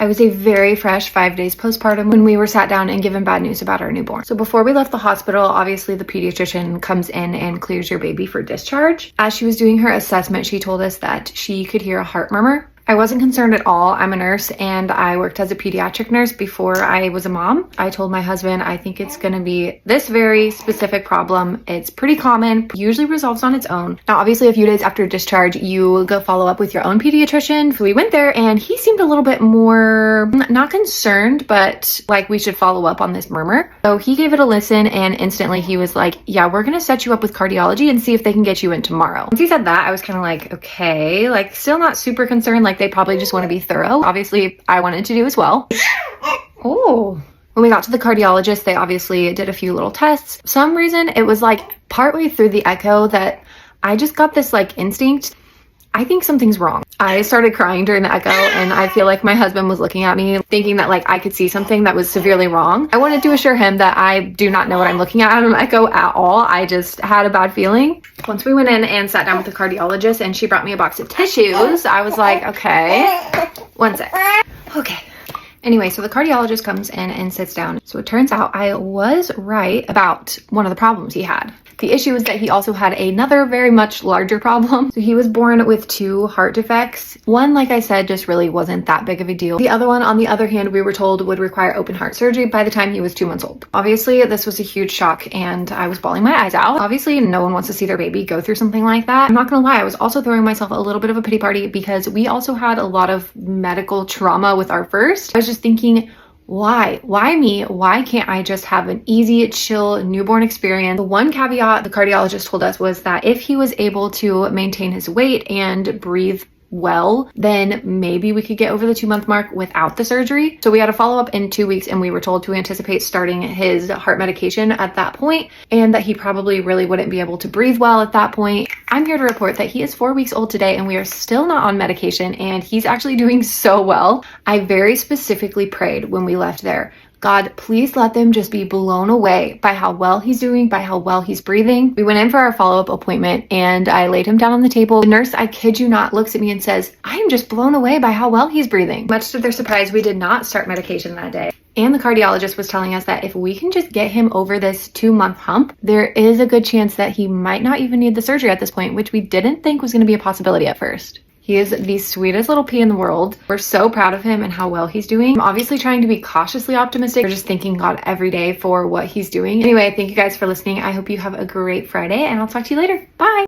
I was a very fresh 5 days postpartum when we were sat down and given bad news about our newborn. So before we left the hospital, obviously the pediatrician comes in and clears your baby for discharge. As she was doing her assessment, she told us that she could hear a heart murmur. I wasn't concerned at all. I'm a nurse and I worked as a pediatric nurse before I was a mom. I told my husband, I think it's gonna be this very specific problem. It's pretty common, usually resolves on its own. Now, obviously a few days after discharge, you go follow up with your own pediatrician. So we went there and he seemed a little bit more, not concerned, but like we should follow up on this murmur. So he gave it a listen and instantly he was like, yeah, we're gonna set you up with cardiology and see if they can get you in tomorrow. Once he said that, I was kind of like, okay, like still not super concerned. Like they probably just want to be thorough. Obviously, I wanted to do as well. Oh. When we got to the cardiologist, they obviously did a few little tests. For some reason, it was like partway through the echo that I just got this like instinct. I think something's wrong. I started crying during the echo and I feel like my husband was looking at me thinking that like I could see something that was severely wrong. I wanted to assure him that I do not know what I'm looking at an echo at all. I just had a bad feeling. Once we went in and sat down with the cardiologist and she brought me a box of tissues, I was like, okay, one sec. Okay. Anyway, so the cardiologist comes in and sits down. So it turns out I was right about one of the problems he had. The issue is that he also had another very much larger problem. So he was born with 2 heart defects. One, like I said, just really wasn't that big of a deal. The other one, on the other hand, we were told would require open heart surgery by the time he was 2 months old. Obviously, this was a huge shock and I was bawling my eyes out. Obviously, no one wants to see their baby go through something like that. I'm not gonna lie, I was also throwing myself a little bit of a pity party because we also had a lot of medical trauma with our first. I was just thinking, why me? Why can't I just have an easy, chill newborn experience? The one caveat the cardiologist told us was that if he was able to maintain his weight and breathe well, then maybe we could get over the 2-month mark without the surgery. So we had a follow-up in 2 weeks and we were told to anticipate starting his heart medication at that point and that he probably really wouldn't be able to breathe well at that point. I'm here to report that he is 4 weeks old today and we are still not on medication and he's actually doing so well. I very specifically prayed when we left there, God, please let them just be blown away by how well he's doing, by how well he's breathing. We went in for our follow-up appointment and I laid him down on the table. The nurse, I kid you not, looks at me and says, I am just blown away by how well he's breathing. Much to their surprise, we did not start medication that day. And the cardiologist was telling us that if we can just get him over this 2-month hump, there is a good chance that he might not even need the surgery at this point, which we didn't think was going to be a possibility at first. He is the sweetest little pea in the world. We're so proud of him and how well he's doing. I'm obviously trying to be cautiously optimistic. We're just thanking God every day for what he's doing. Anyway, thank you guys for listening. I hope you have a great Friday and I'll talk to you later. Bye.